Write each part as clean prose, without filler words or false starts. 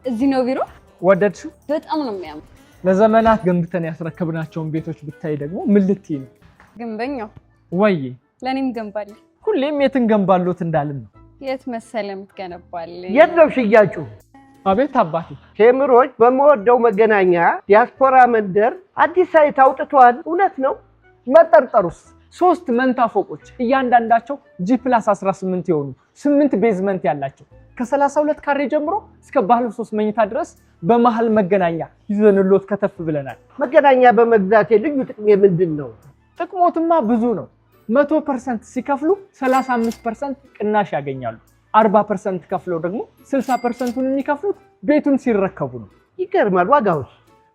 እዚህ ነው ቢሮ? ወደድሽው? በጣም ነው የሚያምር። ለዘመናት ገንብተን ያስረከብናቸውን ቤቶች ብታይ ደግሞ ምን ልትይ ነው? ግንበኛው ወይ ለኔም ገንባልኝ። ሁሌም የትን ገንባሎት እንዳልን ነው። የት መሰለ የምትገነባልኝ? የት ነው ሽያጩ? አቤት አባቴ። ቴምሮች በመወደው መገናኛ ዲያስፖራ መንደር አዲስ ሳይት አውጥቷል። እውነት ነው? መጠርጠሩስ? 3 መንታ ፎቆች እያንዳንዳቸው G+18 የሆኑ 8 ቤዝመንት ያላቸው ከ32 ካሬ ጀምሮ እስከ ባለ 3 መኝታ ድረስ በመሃል መገናኛ ይዘንሎት ከተፍ ብለናል። መገናኛ በመግዛቴ ልዩ ጥቅም ምንድነው? ጥቅሞትማ ብዙ ነው። 100% ሲከፍሉ 35% ቅናሽ ያገኛሉ። 40% ከፍለው ደግሞ 60%ን የሚከፍሉት ቤቱን ሲረከቡ ነው። ይገርማል። ዋጋውስ?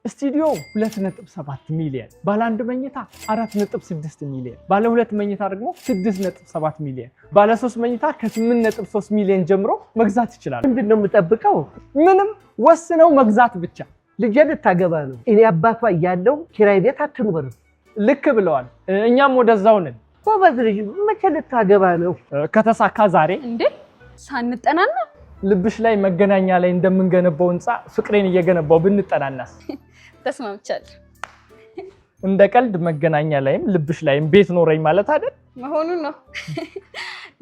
ስቱዲዮ 2.7 ሚሊዮን፣ ባለ 1 መኝታ 4.6 ሚሊዮን፣ ባለ 2 መኝታ ደግሞ 6.7 ሚሊዮን፣ ባለ 3 መኝታ ከ8.3 ሚሊዮን ጀምሮ መግዛት ይችላል። ምንድነው የምጠብቀው? ምንም፣ ወስነው መግዛት ብቻ። ልጄ ልታገባ ነው። እኔ አባቷ እያለሁ ኪራይ ቤት አትኖርም። ልክ ብለዋል። እኛም ወደዛው ነን። ጎበዝ ልጅ። መቼ ልታገባ ነው? ከተሳካ ዛሬ። እንዴ ሳንጠናና? ልብሽ ላይ መገናኛ ላይ እንደምንገነባው ህንጻ ፍቅሬን እየገነባው ብንጠናናስ? ተስማምቻለሁ። እንደ ቀልድ መገናኛ ላይም ልብሽ ላይም ቤት ኖረኝ ማለት አይደል? መሆኑ ነው።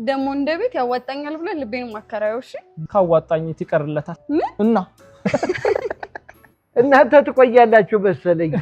ደሞ እንደ ቤት ያዋጣኛል ብለ ልቤን ማከራየው። እሺ ካዋጣኝት ይቀርለታል እና እናንተ ትቆያላችሁ መሰለኝ።